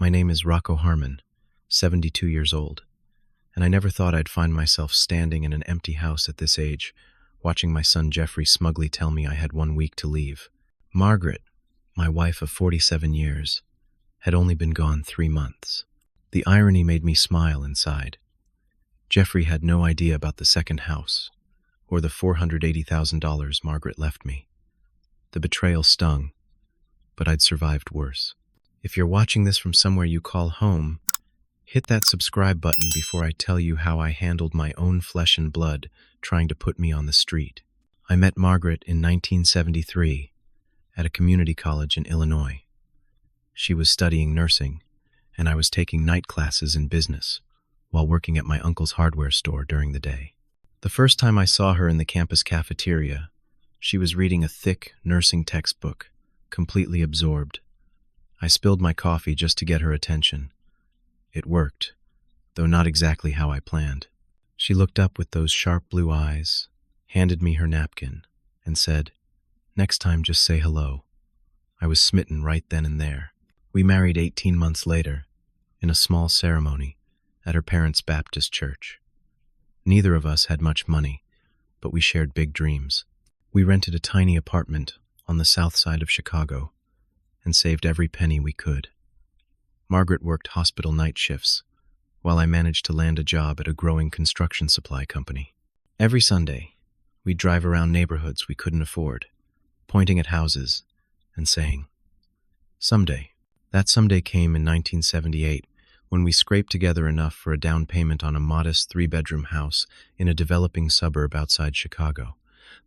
My name is Rocco Harmon, 72 years old, and I never thought I'd find myself standing in an empty house at this age, watching my son Jeffrey smugly tell me I had 1 week to leave. Margaret, my wife of 47 years, had only been gone 3 months. The irony made me smile inside. Jeffrey had no idea about the second house, or the $480,000 Margaret left me. The betrayal stung, but I'd survived worse. If you're watching this from somewhere you call home, hit that subscribe button before I tell you how I handled my own flesh and blood trying to put me on the street. I met Margaret in 1973 at a community college in Illinois. She was studying nursing, and I was taking night classes in business while working at my uncle's hardware store during the day. The first time I saw her in the campus cafeteria, she was reading a thick nursing textbook, completely absorbed. I spilled my coffee just to get her attention. It worked, though not exactly how I planned. She looked up with those sharp blue eyes, handed me her napkin, and said, "Next time, just say hello." I was smitten right then and there. We married 18 months later, in a small ceremony, at her parents' Baptist church. Neither of us had much money, but we shared big dreams. We rented a tiny apartment on the south side of Chicago and saved every penny we could. Margaret worked hospital night shifts, while I managed to land a job at a growing construction supply company. Every Sunday, we'd drive around neighborhoods we couldn't afford, pointing at houses and saying, "Someday." That someday came in 1978, when we scraped together enough for a down payment on a modest 3-bedroom house in a developing suburb outside Chicago.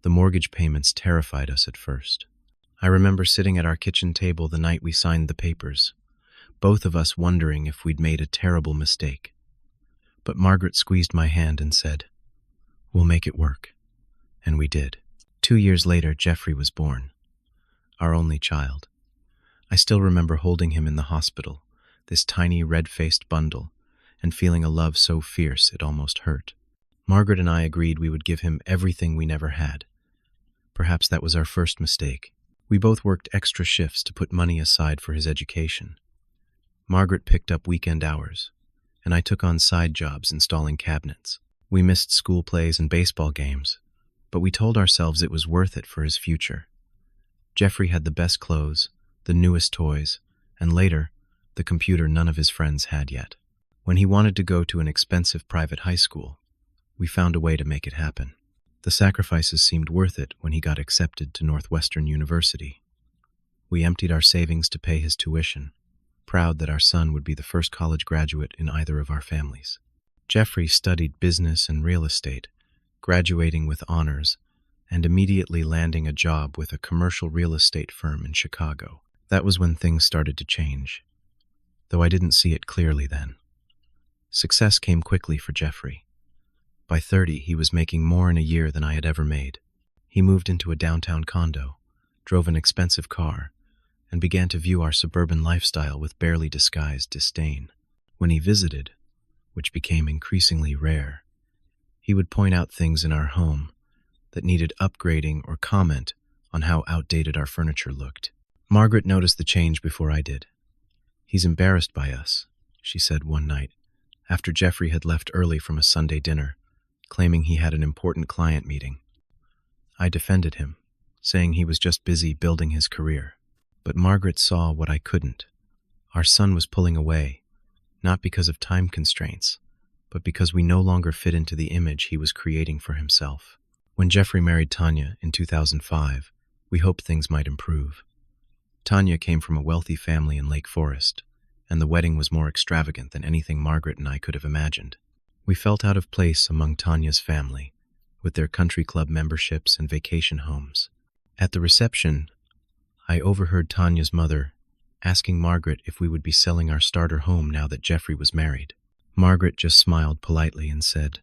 The mortgage payments terrified us at first. I remember sitting at our kitchen table the night we signed the papers, both of us wondering if we'd made a terrible mistake. But Margaret squeezed my hand and said, "We'll make it work." And we did. 2 years later, Jeffrey was born, our only child. I still remember holding him in the hospital, this tiny red-faced bundle, and feeling a love so fierce it almost hurt. Margaret and I agreed we would give him everything we never had. Perhaps that was our first mistake. We both worked extra shifts to put money aside for his education. Margaret picked up weekend hours, and I took on side jobs installing cabinets. We missed school plays and baseball games, but we told ourselves it was worth it for his future. Jeffrey had the best clothes, the newest toys, and later, the computer none of his friends had yet. When he wanted to go to an expensive private high school, we found a way to make it happen. The sacrifices seemed worth it when he got accepted to Northwestern University. We emptied our savings to pay his tuition, proud that our son would be the first college graduate in either of our families. Jeffrey studied business and real estate, graduating with honors, and immediately landing a job with a commercial real estate firm in Chicago. That was when things started to change, though I didn't see it clearly then. Success came quickly for Jeffrey. By 30, he was making more in a year than I had ever made. He moved into a downtown condo, drove an expensive car, and began to view our suburban lifestyle with barely disguised disdain. When he visited, which became increasingly rare, he would point out things in our home that needed upgrading or comment on how outdated our furniture looked. Margaret noticed the change before I did. "He's embarrassed by us," she said one night, after Jeffrey had left early from a Sunday dinner, claiming he had an important client meeting. I defended him, saying he was just busy building his career. But Margaret saw what I couldn't. Our son was pulling away, not because of time constraints, but because we no longer fit into the image he was creating for himself. When Jeffrey married Tanya in 2005, we hoped things might improve. Tanya came from a wealthy family in Lake Forest, and the wedding was more extravagant than anything Margaret and I could have imagined. We felt out of place among Tanya's family, with their country club memberships and vacation homes. At the reception, I overheard Tanya's mother asking Margaret if we would be selling our starter home now that Jeffrey was married. Margaret just smiled politely and said,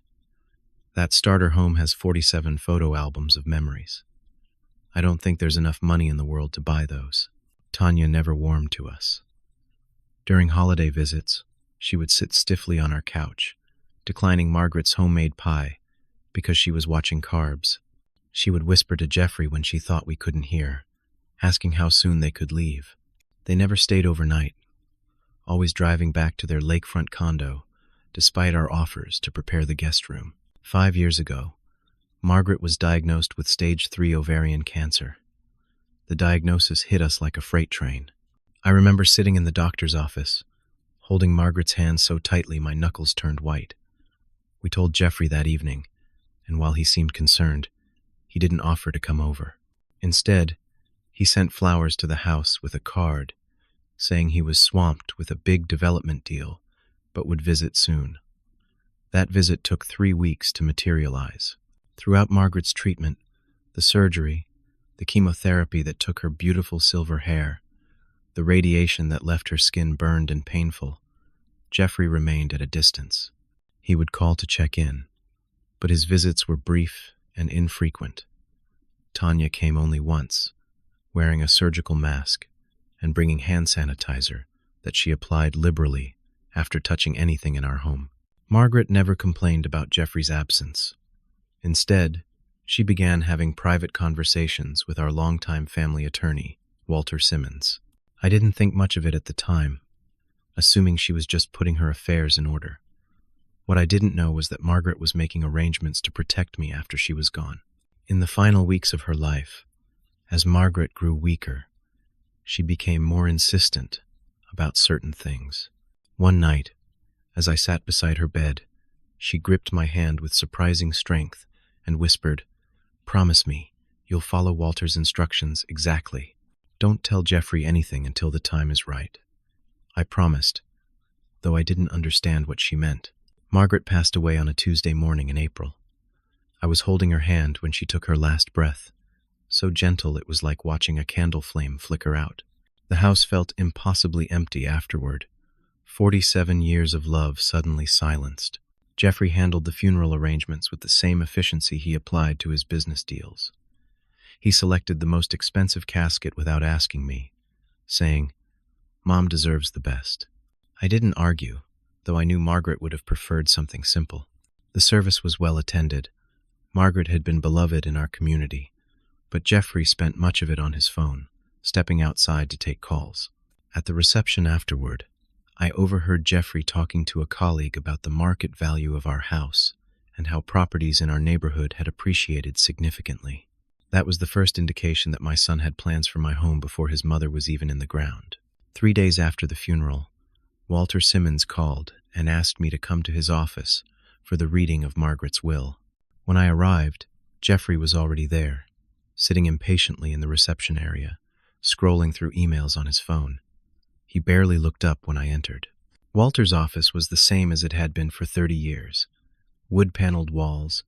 "That starter home has 47 photo albums of memories. I don't think there's enough money in the world to buy those." Tanya never warmed to us. During holiday visits, she would sit stiffly on our couch, declining Margaret's homemade pie because she was watching Carbs. She would whisper to Jeffrey when she thought we couldn't hear, asking how soon they could leave. They never stayed overnight, always driving back to their lakefront condo, despite our offers to prepare the guest room. 5 years ago, Margaret was diagnosed with stage 3 ovarian cancer. The diagnosis hit us like a freight train. I remember sitting in the doctor's office, holding Margaret's hand so tightly my knuckles turned white. We told Jeffrey that evening, and while he seemed concerned, he didn't offer to come over. Instead, he sent flowers to the house with a card saying he was swamped with a big development deal, but would visit soon. That visit took 3 weeks to materialize. Throughout Margaret's treatment, the surgery, the chemotherapy that took her beautiful silver hair, the radiation that left her skin burned and painful, Jeffrey remained at a distance. He would call to check in, but his visits were brief and infrequent. Tanya came only once, wearing a surgical mask and bringing hand sanitizer that she applied liberally after touching anything in our home. Margaret never complained about Jeffrey's absence. Instead, she began having private conversations with our longtime family attorney, Walter Simmons. I didn't think much of it at the time, assuming she was just putting her affairs in order. What I didn't know was that Margaret was making arrangements to protect me after she was gone. In the final weeks of her life, as Margaret grew weaker, she became more insistent about certain things. One night, as I sat beside her bed, she gripped my hand with surprising strength and whispered, "Promise me, you'll follow Walter's instructions exactly. Don't tell Jeffrey anything until the time is right." I promised, though I didn't understand what she meant. Margaret passed away on a Tuesday morning in April. I was holding her hand when she took her last breath, so gentle it was like watching a candle flame flicker out. The house felt impossibly empty afterward. 47 years of love suddenly silenced. Jeffrey handled the funeral arrangements with the same efficiency he applied to his business deals. He selected the most expensive casket without asking me, saying, "Mom deserves the best." I didn't argue, though I knew Margaret would have preferred something simple. The service was well attended. Margaret had been beloved in our community, but Jeffrey spent much of it on his phone, stepping outside to take calls. At the reception afterward, I overheard Jeffrey talking to a colleague about the market value of our house and how properties in our neighborhood had appreciated significantly. That was the first indication that my son had plans for my home before his mother was even in the ground. 3 days after the funeral, Walter Simmons called and asked me to come to his office for the reading of Margaret's will. When I arrived, Jeffrey was already there, sitting impatiently in the reception area, scrolling through emails on his phone. He barely looked up when I entered. Walter's office was the same as it had been for 30 years. Wood-paneled walls,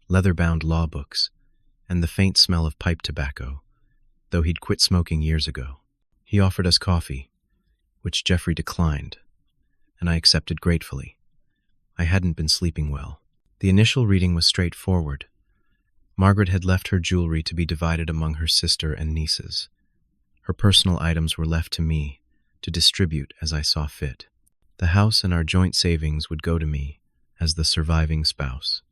leather-bound law books, and the faint smell of pipe tobacco, though he'd quit smoking years ago. He offered us coffee, which Jeffrey declined, and I accepted gratefully. I hadn't been sleeping well. The initial reading was straightforward. Margaret had left her jewelry to be divided among her sister and nieces. Her personal items were left to me to distribute as I saw fit. The house and our joint savings would go to me as the surviving spouse.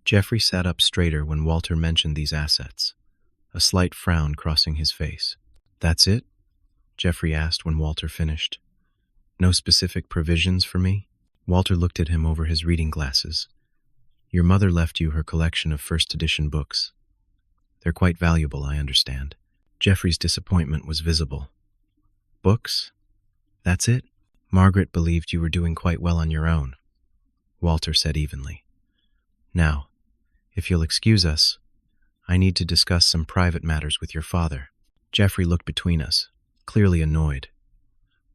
Jeffrey sat up straighter when Walter mentioned these assets, a slight frown crossing his face. "That's it?" Jeffrey asked when Walter finished. "No specific provisions for me?" Walter looked at him over his reading glasses. "Your mother left you her collection of first edition books. They're quite valuable, I understand." Jeffrey's disappointment was visible. "Books? That's it?" "Margaret believed you were doing quite well on your own," Walter said evenly. "Now, if you'll excuse us, I need to discuss some private matters with your father." Jeffrey looked between us, clearly annoyed.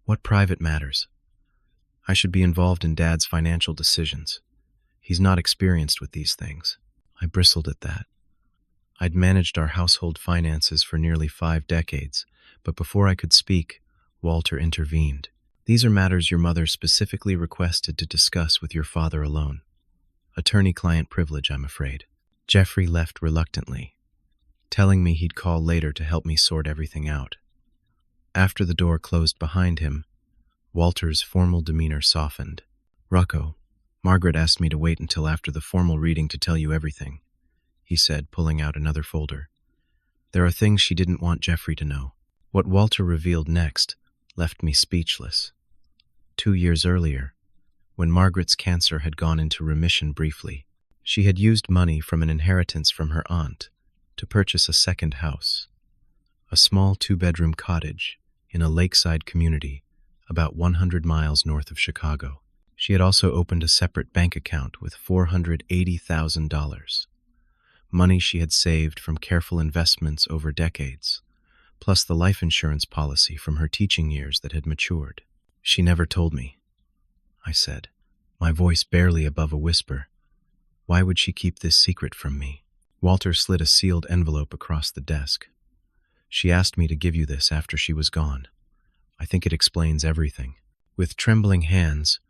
"What private matters? I should be involved in Dad's financial decisions. He's not experienced with these things." I bristled at that. I'd managed our household finances for nearly 5 decades, but before I could speak, Walter intervened. "These are matters your mother specifically requested to discuss with your father alone. Attorney-client privilege, I'm afraid." Jeffrey left reluctantly, telling me he'd call later to help me sort everything out. After the door closed behind him, Walter's formal demeanor softened. "Rocco, Margaret asked me to wait until after the formal reading to tell you everything," he said, pulling out another folder. "There are things she didn't want Jeffrey to know." What Walter revealed next left me speechless. 2 years earlier, when Margaret's cancer had gone into remission briefly. She had used money from an inheritance from her aunt to purchase a second house, a small 2-bedroom cottage in a lakeside community about 100 miles north of Chicago. She had also opened a separate bank account with $480,000, money she had saved from careful investments over decades, plus the life insurance policy from her teaching years that had matured. "She never told me," I said, my voice barely above a whisper. "Why would she keep this secret from me?" Walter slid a sealed envelope across the desk. "She asked me to give you this after she was gone. I think it explains everything." With trembling hands,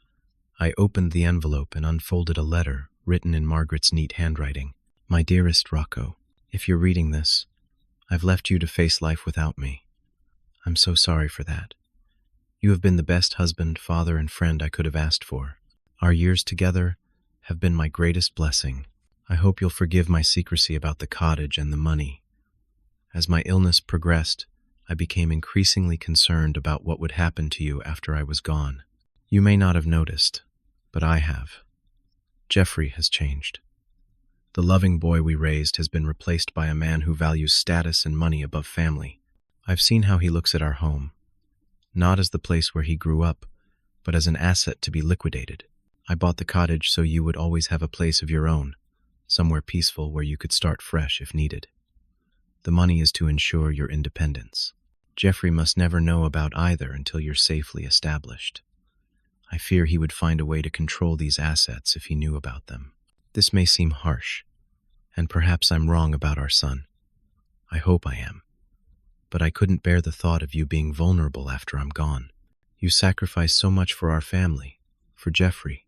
I opened the envelope and unfolded a letter written in Margaret's neat handwriting. "My dearest Rocco, if you're reading this, I've left you to face life without me. I'm so sorry for that. You have been the best husband, father, and friend I could have asked for. Our years together have been my greatest blessing. I hope you'll forgive my secrecy about the cottage and the money. As my illness progressed, I became increasingly concerned about what would happen to you after I was gone. You may not have noticed, but I have. Jeffrey has changed. The loving boy we raised has been replaced by a man who values status and money above family. I've seen how he looks at our home, not as the place where he grew up, but as an asset to be liquidated. I bought the cottage so you would always have a place of your own, somewhere peaceful where you could start fresh if needed. The money is to ensure your independence. Jeffrey must never know about either until you're safely established. I fear he would find a way to control these assets if he knew about them. This may seem harsh, and perhaps I'm wrong about our son. I hope I am. But I couldn't bear the thought of you being vulnerable after I'm gone. You sacrificed so much for our family, for Jeffrey.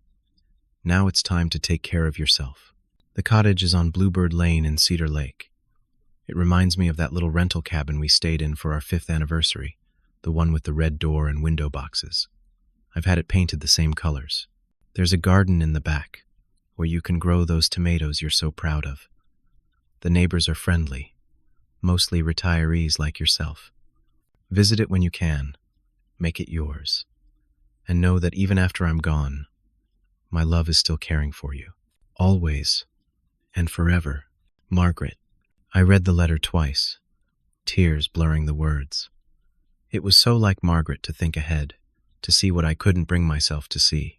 Now it's time to take care of yourself. The cottage is on Bluebird Lane in Cedar Lake. It reminds me of that little rental cabin we stayed in for our 5th anniversary, the one with the red door and window boxes. I've had it painted the same colors. There's a garden in the back, where you can grow those tomatoes you're so proud of. The neighbors are friendly, mostly retirees like yourself. Visit it when you can, make it yours, and know that even after I'm gone, my love is still caring for you. Always and forever, Margaret. I read the letter twice, tears blurring the words. It was so like Margaret to think ahead, to see what I couldn't bring myself to see.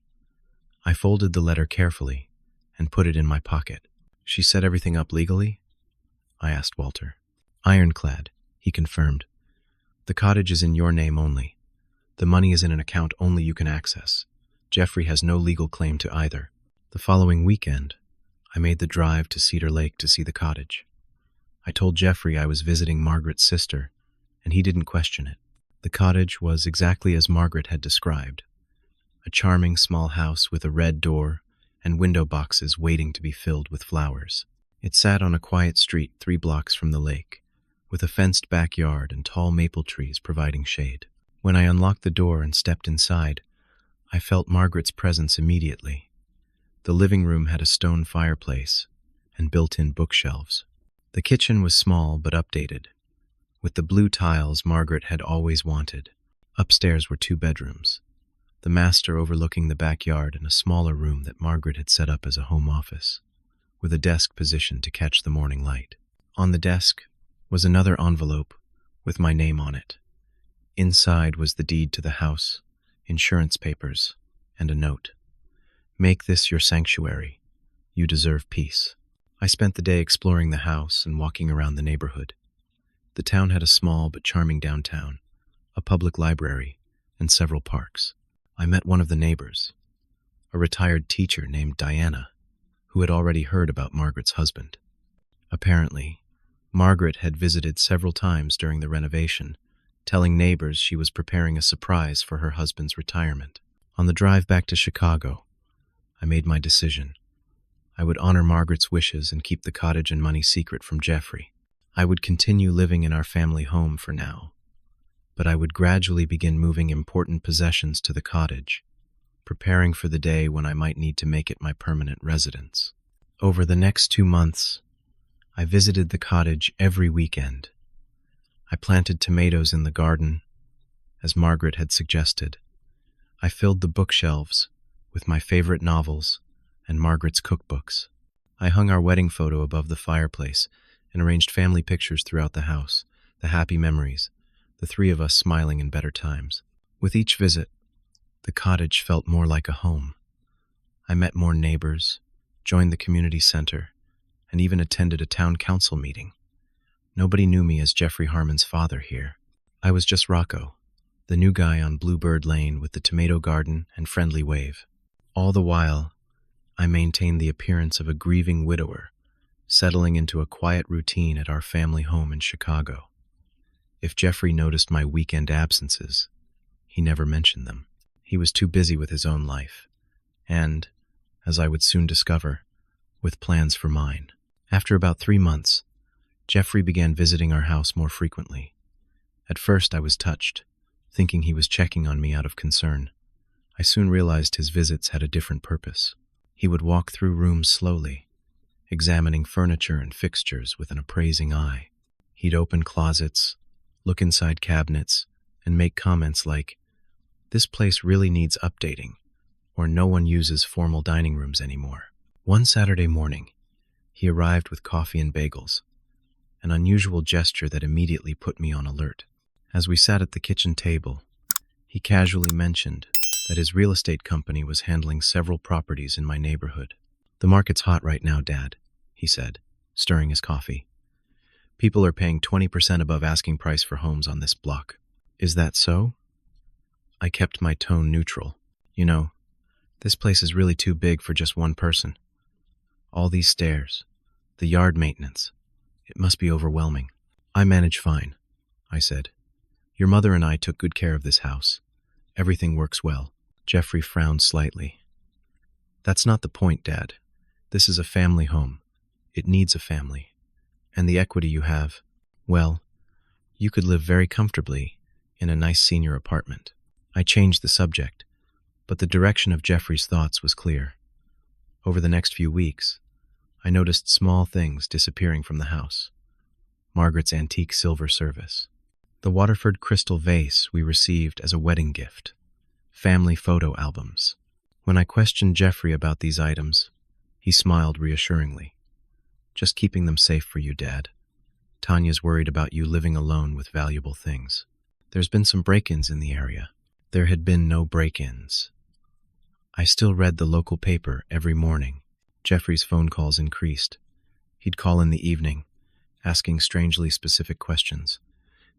I folded the letter carefully and put it in my pocket. "She set everything up legally?" I asked Walter. "Ironclad," he confirmed. "The cottage is in your name only. The money is in an account only you can access. Jeffrey has no legal claim to either." The following weekend, I made the drive to Cedar Lake to see the cottage. I told Jeffrey I was visiting Margaret's sister, and he didn't question it. The cottage was exactly as Margaret had described. A charming small house with a red door and window boxes waiting to be filled with flowers. It sat on a quiet street 3 blocks from the lake, with a fenced backyard and tall maple trees providing shade. When I unlocked the door and stepped inside, I felt Margaret's presence immediately. The living room had a stone fireplace and built-in bookshelves. The kitchen was small but updated, with the blue tiles Margaret had always wanted. Upstairs were 2 bedrooms, the master overlooking the backyard and a smaller room that Margaret had set up as a home office, with a desk positioned to catch the morning light. On the desk was another envelope with my name on it. Inside was the deed to the house, insurance papers, and a note. "Make this your sanctuary. You deserve peace." I spent the day exploring the house and walking around the neighborhood. The town had a small but charming downtown, a public library, and several parks. I met one of the neighbors, a retired teacher named Diana, who had already heard about Margaret's husband. Apparently, Margaret had visited several times during the renovation, telling neighbors she was preparing a surprise for her husband's retirement. On the drive back to Chicago, I made my decision. I would honor Margaret's wishes and keep the cottage and money secret from Jeffrey. I would continue living in our family home for now, but I would gradually begin moving important possessions to the cottage, preparing for the day when I might need to make it my permanent residence. Over the next 2 months, I visited the cottage every weekend. I planted tomatoes in the garden, as Margaret had suggested. I filled the bookshelves with my favorite novels and Margaret's cookbooks. I hung our wedding photo above the fireplace and arranged family pictures throughout the house, the happy memories, the three of us smiling in better times. With each visit, the cottage felt more like a home. I met more neighbors, joined the community center, and even attended a town council meeting. Nobody knew me as Jeffrey Harmon's father here. I was just Rocco, the new guy on Bluebird Lane with the tomato garden and friendly wave. All the while, I maintained the appearance of a grieving widower, settling into a quiet routine at our family home in Chicago. If Jeffrey noticed my weekend absences, he never mentioned them. He was too busy with his own life, and, as I would soon discover, with plans for mine. After about 3 months, Jeffrey began visiting our house more frequently. At first I was touched, thinking he was checking on me out of concern. I soon realized his visits had a different purpose. He would walk through rooms slowly, examining furniture and fixtures with an appraising eye. He'd open closets, look inside cabinets, and make comments like, "This place really needs updating," or "No one uses formal dining rooms anymore." One Saturday morning, he arrived with coffee and bagels, an unusual gesture that immediately put me on alert. As we sat at the kitchen table, he casually mentioned that his real estate company was handling several properties in my neighborhood. "The market's hot right now, Dad," he said, stirring his coffee. "People are paying 20% above asking price for homes on this block." "Is that so?" I kept my tone neutral. "You know, this place is really too big for just one person. All these stairs, the yard maintenance, it must be overwhelming." "I manage fine," I said. "Your mother and I took good care of this house. Everything works well." Jeffrey frowned slightly. "That's not the point, Dad. This is a family home. It needs a family. And the equity you have, well, you could live very comfortably in a nice senior apartment." I changed the subject, but the direction of Jeffrey's thoughts was clear. Over the next few weeks, I noticed small things disappearing from the house. Margaret's antique silver service, the Waterford crystal vase we received as a wedding gift, family photo albums. When I questioned Jeffrey about these items, he smiled reassuringly. "Just keeping them safe for you, Dad. Tanya's worried about you living alone with valuable things. There's been some break-ins in the area." There had been no break-ins. I still read the local paper every morning. Jeffrey's phone calls increased. He'd call in the evening, asking strangely specific questions.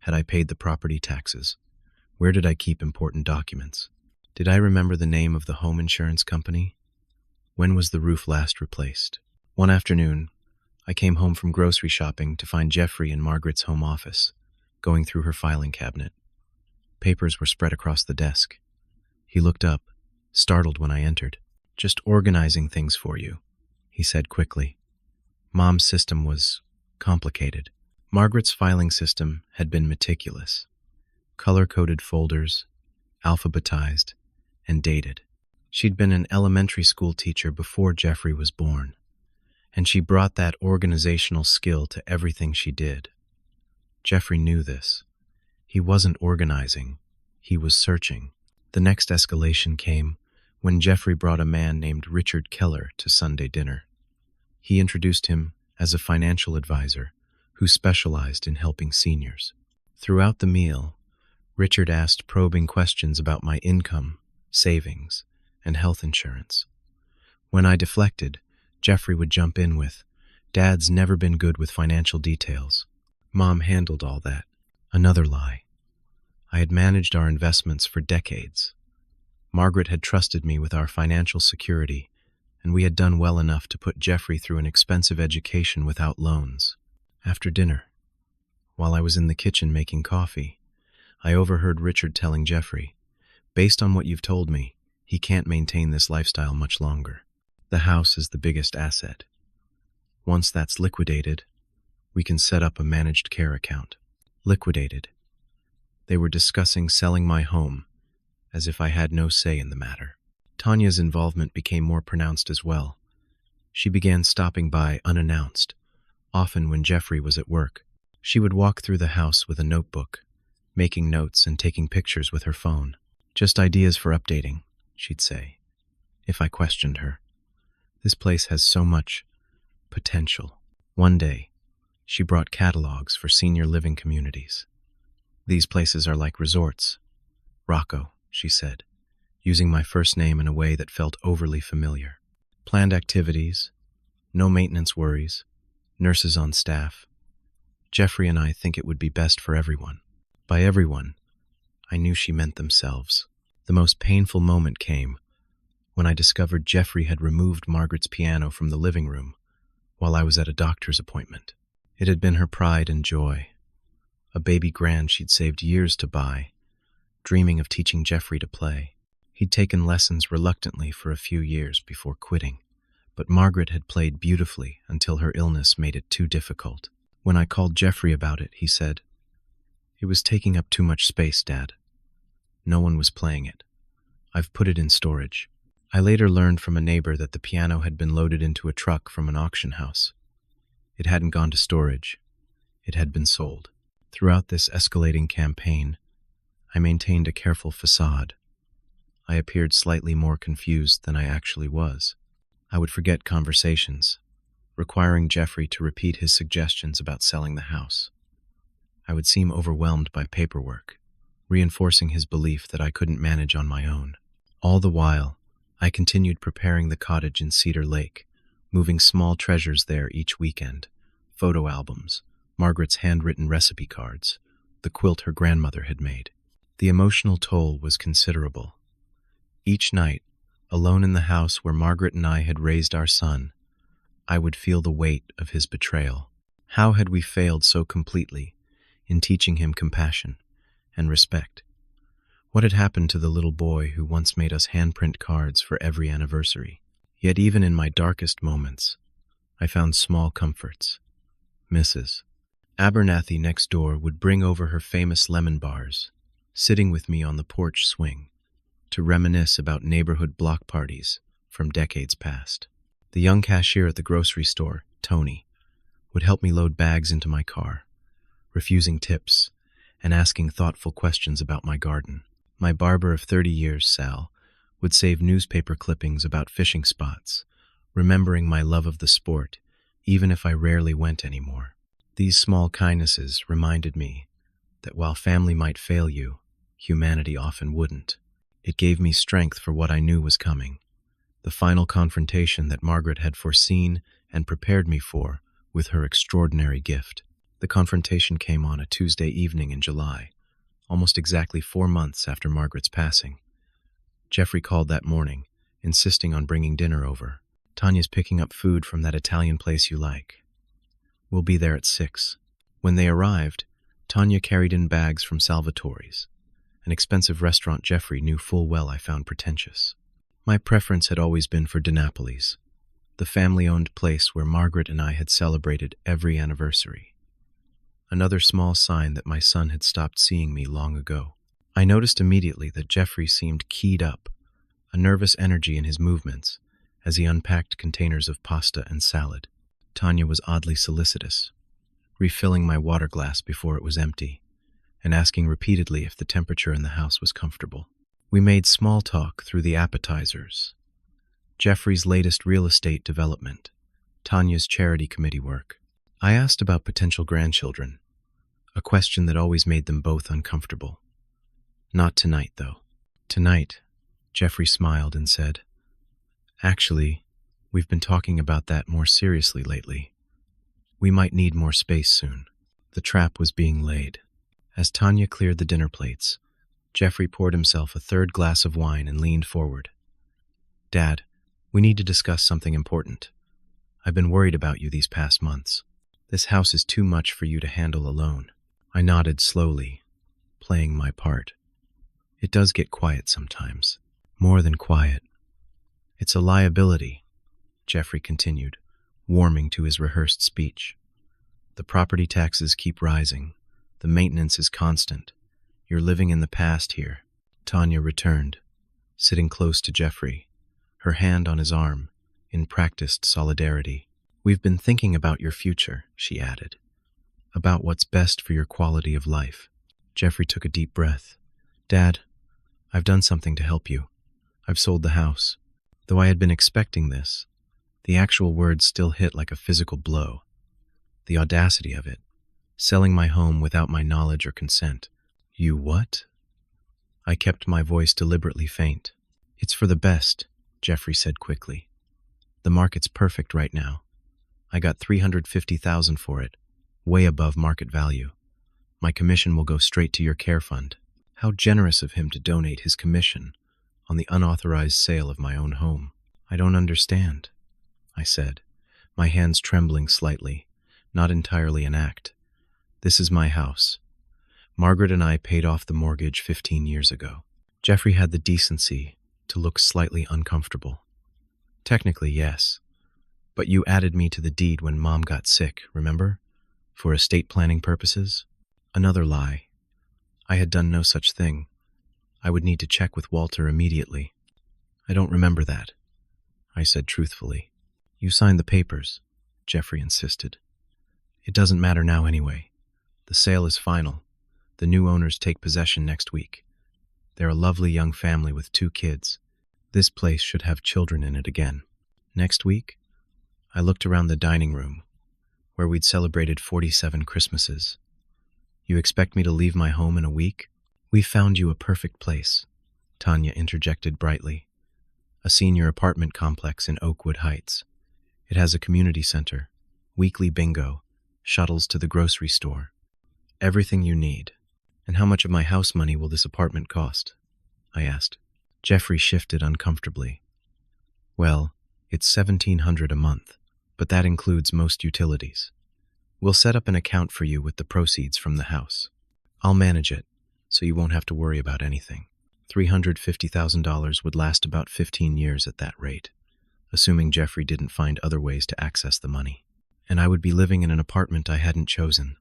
Had I paid the property taxes? Where did I keep important documents? Did I remember the name of the home insurance company? When was the roof last replaced? One afternoon, I came home from grocery shopping to find Jeffrey in Margaret's home office, going through her filing cabinet. Papers were spread across the desk. He looked up, startled when I entered. "Just organizing things for you," he said quickly. Mom's system was complicated. Margaret's filing system had been meticulous. Color-coded folders, alphabetized, and dated. She'd been an elementary school teacher before Jeffrey was born, and she brought that organizational skill to everything she did. Jeffrey knew this. He wasn't organizing, he was searching. The next escalation came when Jeffrey brought a man named Richard Keller to Sunday dinner. He introduced him as a financial advisor who specialized in helping seniors. Throughout the meal, Richard asked probing questions about my income, savings, and health insurance. When I deflected, Jeffrey would jump in with, "Dad's never been good with financial details. Mom handled all that." Another lie. I had managed our investments for decades. Margaret had trusted me with our financial security, and we had done well enough to put Jeffrey through an expensive education without loans. After dinner, while I was in the kitchen making coffee, I overheard Richard telling Jeffrey, "Based on what you've told me, he can't maintain this lifestyle much longer. The house is the biggest asset. Once that's liquidated, we can set up a managed care account." Liquidated. They were discussing selling my home, as if I had no say in the matter. Tanya's involvement became more pronounced as well. She began stopping by unannounced, often when Jeffrey was at work. She would walk through the house with a notebook, making notes and taking pictures with her phone. Just ideas for updating, she'd say, if I questioned her. This place has so much potential. One day, she brought catalogs for senior living communities. These places are like resorts. Rocco, she said, using my first name in a way that felt overly familiar. Planned activities, no maintenance worries, nurses on staff. Jeffrey and I think it would be best for everyone. By everyone, I knew she meant themselves. The most painful moment came when I discovered Jeffrey had removed Margaret's piano from the living room while I was at a doctor's appointment. It had been her pride and joy, a baby grand she'd saved years to buy, dreaming of teaching Jeffrey to play. He'd taken lessons reluctantly for a few years before quitting, but Margaret had played beautifully until her illness made it too difficult. When I called Jeffrey about it, he said, "It was taking up too much space, Dad. No one was playing it. I've put it in storage." I later learned from a neighbor that the piano had been loaded into a truck from an auction house. It hadn't gone to storage. It had been sold. Throughout this escalating campaign, I maintained a careful facade. I appeared slightly more confused than I actually was. I would forget conversations, requiring Jeffrey to repeat his suggestions about selling the house. I would seem overwhelmed by paperwork, reinforcing his belief that I couldn't manage on my own. All the while, I continued preparing the cottage in Cedar Lake, moving small treasures there each weekend: photo albums, Margaret's handwritten recipe cards, the quilt her grandmother had made. The emotional toll was considerable. Each night, alone in the house where Margaret and I had raised our son, I would feel the weight of his betrayal. How had we failed so completely in teaching him compassion and respect? What had happened to the little boy who once made us handprint cards for every anniversary? Yet even in my darkest moments, I found small comforts. Mrs. Abernathy next door would bring over her famous lemon bars, sitting with me on the porch swing, to reminisce about neighborhood block parties from decades past. The young cashier at the grocery store, Tony, would help me load bags into my car, refusing tips and asking thoughtful questions about my garden. My barber of 30 years, Sal, would save newspaper clippings about fishing spots, remembering my love of the sport, even if I rarely went anymore. These small kindnesses reminded me that while family might fail you, humanity often wouldn't. It gave me strength for what I knew was coming, the final confrontation that Margaret had foreseen and prepared me for with her extraordinary gift. The confrontation came on a Tuesday evening in July, almost exactly 4 months after Margaret's passing. Jeffrey called that morning, insisting on bringing dinner over. "Tanya's picking up food from that Italian place you like. We'll be there at 6. When they arrived, Tanya carried in bags from Salvatore's, an expensive restaurant Jeffrey knew full well I found pretentious. My preference had always been for DiNapoli's, the family-owned place where Margaret and I had celebrated every anniversary. Another small sign that my son had stopped seeing me long ago. I noticed immediately that Jeffrey seemed keyed up, a nervous energy in his movements, as he unpacked containers of pasta and salad. Tanya was oddly solicitous, refilling my water glass before it was empty, and asking repeatedly if the temperature in the house was comfortable. We made small talk through the appetizers: Jeffrey's latest real estate development, Tanya's charity committee work. I asked about potential grandchildren, a question that always made them both uncomfortable. Not tonight, though. Tonight, Jeffrey smiled and said, "Actually, we've been talking about that more seriously lately. We might need more space soon." The trap was being laid. As Tanya cleared the dinner plates, Jeffrey poured himself a third glass of wine and leaned forward. "Dad, we need to discuss something important. I've been worried about you these past months. This house is too much for you to handle alone." I nodded slowly, playing my part. "It does get quiet sometimes. More than quiet. It's a liability," Jeffrey continued, warming to his rehearsed speech. "The property taxes keep rising. The maintenance is constant. You're living in the past here." Tanya returned, sitting close to Jeffrey, her hand on his arm, in practiced solidarity. "We've been thinking about your future," she added, "about what's best for your quality of life." Jeffrey took a deep breath. "Dad, I've done something to help you. I've sold the house. Though I had been expecting this, the actual words still hit like a physical blow. The audacity of it. Selling my home without my knowledge or consent. You what? I kept my voice deliberately faint. It's for the best, Jeffrey said quickly. The market's perfect right now. I got $350,000 for it, way above market value. My commission will go straight to your care fund. How generous of him to donate his commission on the unauthorized sale of my own home. I don't understand, I said, my hands trembling slightly, not entirely an act. This is my house. Margaret and I paid off the mortgage 15 years ago. Jeffrey had the decency to look slightly uncomfortable. Technically, yes. But you added me to the deed when Mom got sick, remember? For estate planning purposes? Another lie. I had done no such thing. I would need to check with Walter immediately. I don't remember that, I said truthfully. You signed the papers, Jeffrey insisted. It doesn't matter now anyway. The sale is final. The new owners take possession next week. They're a lovely young family with 2 kids. This place should have children in it again. Next week? I looked around the dining room, where we'd celebrated 47 Christmases. You expect me to leave my home in a week? We found you a perfect place, Tanya interjected brightly. A senior apartment complex in Oakwood Heights. It has a community center, weekly bingo, shuttles to the grocery store. Everything you need. And how much of my house money will this apartment cost? I asked. Jeffrey shifted uncomfortably. Well, it's $1,700 a month, but that includes most utilities. We'll set up an account for you with the proceeds from the house. I'll manage it, so you won't have to worry about anything. $350,000 would last about 15 years at that rate, assuming Jeffrey didn't find other ways to access the money. And I would be living in an apartment I hadn't chosen,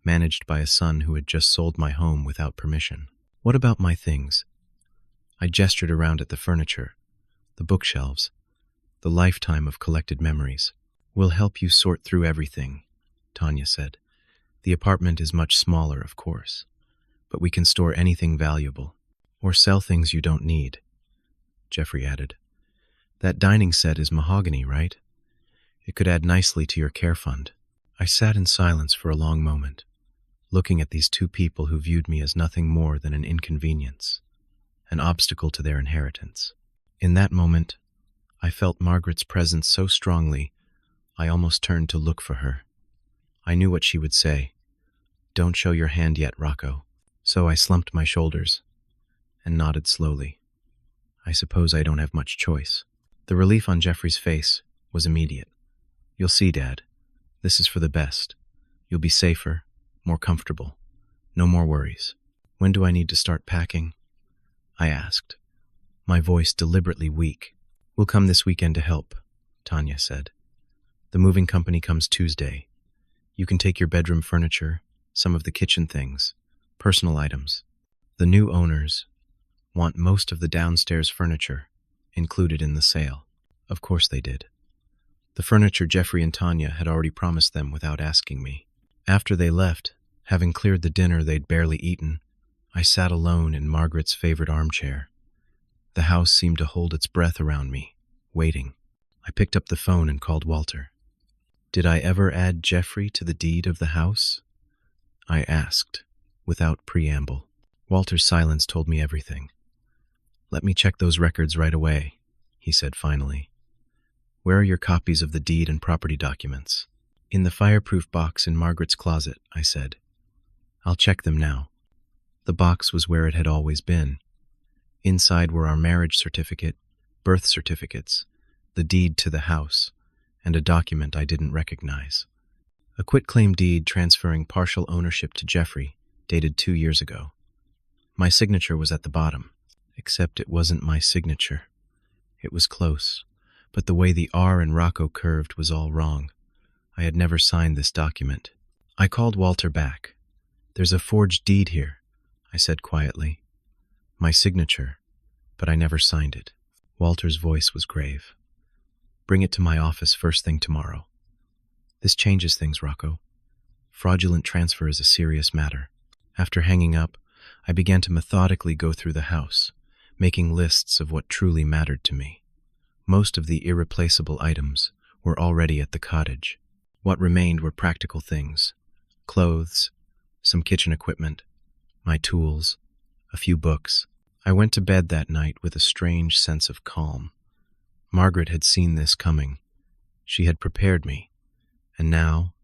managed by a son who had just sold my home without permission. What about my things? I gestured around at the furniture, the bookshelves, the lifetime of collected memories. We'll help you sort through everything, Tanya said. The apartment is much smaller, of course, but we can store anything valuable, or sell things you don't need, Jeffrey added. That dining set is mahogany, right? It could add nicely to your care fund. I sat in silence for a long moment, looking at these 2 people who viewed me as nothing more than an inconvenience, an obstacle to their inheritance. In that moment, I felt Margaret's presence so strongly, I almost turned to look for her. I knew what she would say. Don't show your hand yet, Rocco. So I slumped my shoulders and nodded slowly. I suppose I don't have much choice. The relief on Jeffrey's face was immediate. You'll see, Dad. This is for the best. You'll be safer, more comfortable. No more worries. When do I need to start packing? I asked, my voice deliberately weak. We'll come this weekend to help, Tanya said. The moving company comes Tuesday. You can take your bedroom furniture, some of the kitchen things, personal items. The new owners want most of the downstairs furniture included in the sale. Of course they did. The furniture Jeffrey and Tanya had already promised them without asking me. After they left, having cleared the dinner they'd barely eaten, I sat alone in Margaret's favorite armchair. The house seemed to hold its breath around me, waiting. I picked up the phone and called Walter. Did I ever add Jeffrey to the deed of the house? I asked, without preamble. Walter's silence told me everything. Let me check those records right away, he said finally. Where are your copies of the deed and property documents? In the fireproof box in Margaret's closet, I said. I'll check them now. The box was where it had always been. Inside were our marriage certificate, birth certificates, the deed to the house, and a document I didn't recognize. A quitclaim deed transferring partial ownership to Jeffrey, dated 2 years ago. My signature was at the bottom, except it wasn't my signature. It was close, but the way the R in Rocco curved was all wrong. I had never signed this document. I called Walter back. There's a forged deed here, I said quietly. My signature, but I never signed it. Walter's voice was grave. Bring it to my office first thing tomorrow. This changes things, Rocco. Fraudulent transfer is a serious matter. After hanging up, I began to methodically go through the house, making lists of what truly mattered to me. Most of the irreplaceable items were already at the cottage. What remained were practical things: clothes, some kitchen equipment, my tools, a few books. I went to bed that night with a strange sense of calm. Margaret had seen this coming. She had prepared me, and now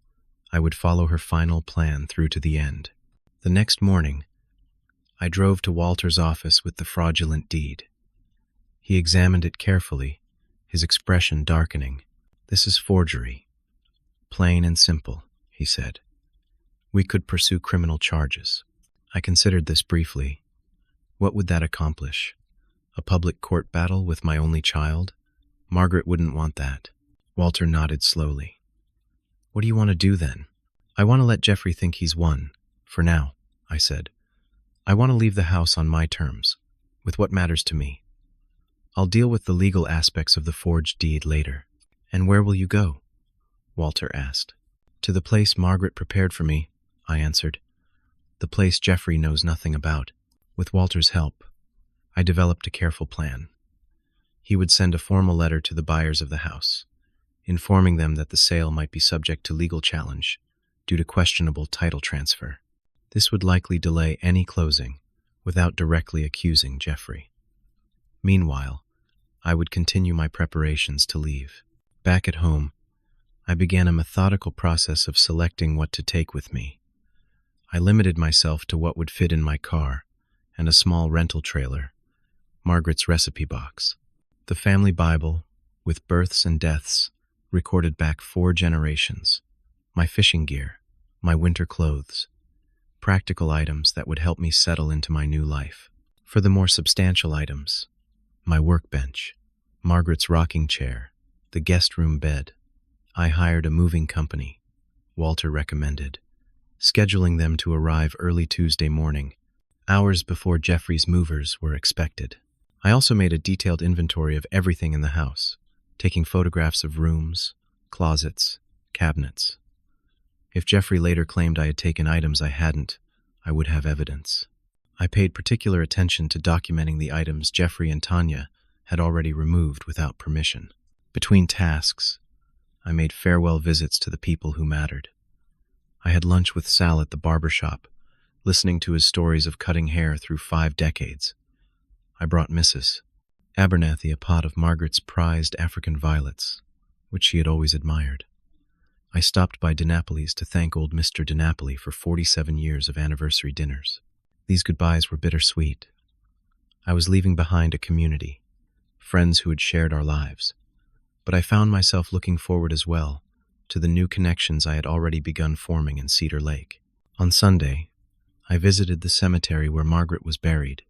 I would follow her final plan through to the end. The next morning, I drove to Walter's office with the fraudulent deed. He examined it carefully, his expression darkening. "This is forgery. Plain and simple," he said. "We could pursue criminal charges." I considered this briefly. What would that accomplish? A public court battle with my only child? Margaret wouldn't want that. Walter nodded slowly. "What do you want to do then?" "I want to let Jeffrey think he's won. For now," I said. "I want to leave the house on my terms, with what matters to me. I'll deal with the legal aspects of the forged deed later." "And where will you go?" Walter asked. "To the place Margaret prepared for me," I answered. "The place Jeffrey knows nothing about." With Walter's help, I developed a careful plan. He would send a formal letter to the buyers of the house, informing them that the sale might be subject to legal challenge due to questionable title transfer. This would likely delay any closing without directly accusing Jeffrey. Meanwhile, I would continue my preparations to leave. Back at home, I began a methodical process of selecting what to take with me. I limited myself to what would fit in my car and a small rental trailer, Margaret's recipe box, the family Bible with births and deaths recorded back 4 generations, my fishing gear, my winter clothes, practical items that would help me settle into my new life. For the more substantial items, my workbench, Margaret's rocking chair, the guest room bed, I hired a moving company, Walter recommended, scheduling them to arrive early Tuesday morning, hours before Jeffrey's movers were expected. I also made a detailed inventory of everything in the house, taking photographs of rooms, closets, cabinets. If Jeffrey later claimed I had taken items I hadn't, I would have evidence. I paid particular attention to documenting the items Jeffrey and Tanya had already removed without permission. Between tasks, I made farewell visits to the people who mattered. I had lunch with Sal at the barber shop, listening to his stories of cutting hair through 5 decades. I brought Mrs. Abernathy a pot of Margaret's prized African violets, which she had always admired. I stopped by DiNapoli's to thank old Mr. DiNapoli for 47 years of anniversary dinners. These goodbyes were bittersweet. I was leaving behind a community, friends who had shared our lives, but I found myself looking forward as well to the new connections I had already begun forming in Cedar Lake. On Sunday, I visited the cemetery where Margaret was buried.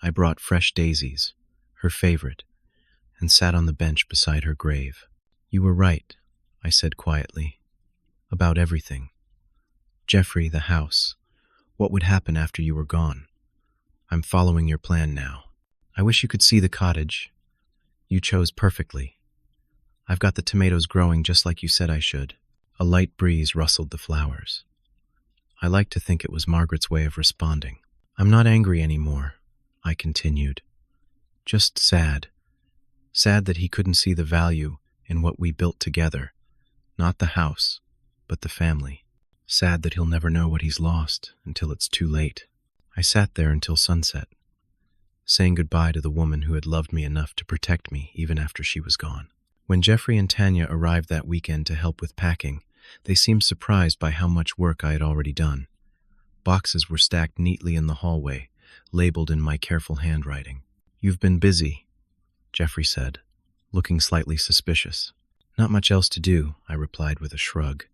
I brought fresh daisies, her favorite, and sat on the bench beside her grave. "You were right," I said quietly, "about everything. Jeffrey, the house, what would happen after you were gone? I'm following your plan now. I wish you could see the cottage. You chose perfectly. I've got the tomatoes growing just like you said I should." A light breeze rustled the flowers. I like to think it was Margaret's way of responding. "I'm not angry anymore," I continued. "Just sad. Sad that he couldn't see the value in what we built together. Not the house, but the family. Sad that he'll never know what he's lost until it's too late." I sat there until sunset, saying goodbye to the woman who had loved me enough to protect me even after she was gone. When Jeffrey and Tanya arrived that weekend to help with packing, they seemed surprised by how much work I had already done. Boxes were stacked neatly in the hallway, labeled in my careful handwriting. "You've been busy," Jeffrey said, looking slightly suspicious. "Not much else to do," I replied with a shrug.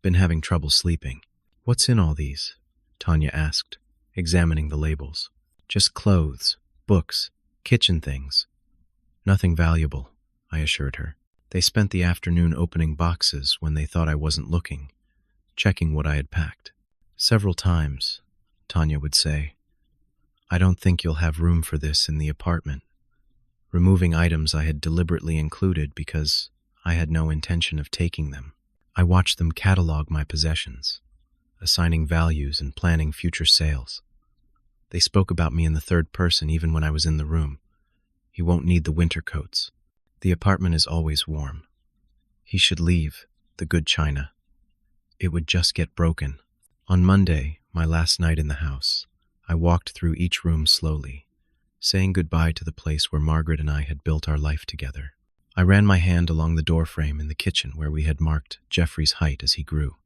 "Been having trouble sleeping." "What's in all these?" Tanya asked, examining the labels. "Just clothes, books, kitchen things. Nothing valuable," I assured her. They spent the afternoon opening boxes when they thought I wasn't looking, checking what I had packed. "Several times," Tanya would say, "I don't think you'll have room for this in the apartment," removing items I had deliberately included because I had no intention of taking them. I watched them catalog my possessions, assigning values and planning future sales. They spoke about me in the third person even when I was in the room. He won't need the winter coats. The apartment is always warm. He should leave, the good china. It would just get broken. On Monday, my last night in the house, I walked through each room slowly, saying goodbye to the place where Margaret and I had built our life together. I ran my hand along the doorframe in the kitchen where we had marked Jeffrey's height as he grew.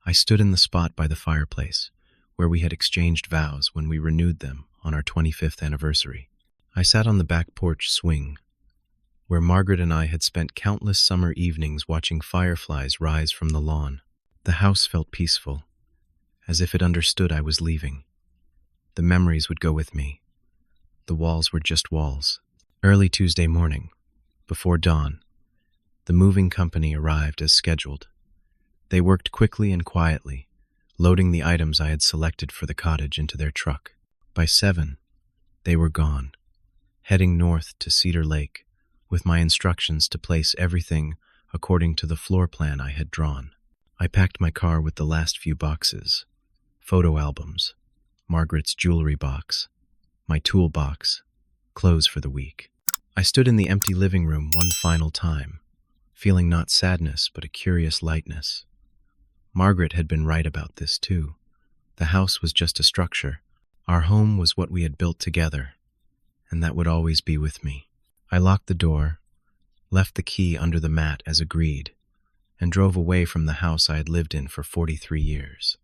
I stood in the spot by the fireplace, where we had exchanged vows when we renewed them on our 25th anniversary. I sat on the back porch swing, where Margaret and I had spent countless summer evenings watching fireflies rise from the lawn. The house felt peaceful, as if it understood I was leaving. The memories would go with me. The walls were just walls. Early Tuesday morning, before dawn, the moving company arrived as scheduled. They worked quickly and quietly, loading the items I had selected for the cottage into their truck. By 7, they were gone, heading north to Cedar Lake, with my instructions to place everything according to the floor plan I had drawn. I packed my car with the last few boxes, photo albums, Margaret's jewelry box, my toolbox, clothes for the week. I stood in the empty living room one final time, feeling not sadness but a curious lightness. Margaret had been right about this too. The house was just a structure. Our home was what we had built together, and that would always be with me. I locked the door, left the key under the mat as agreed, and drove away from the house I had lived in for 43 years.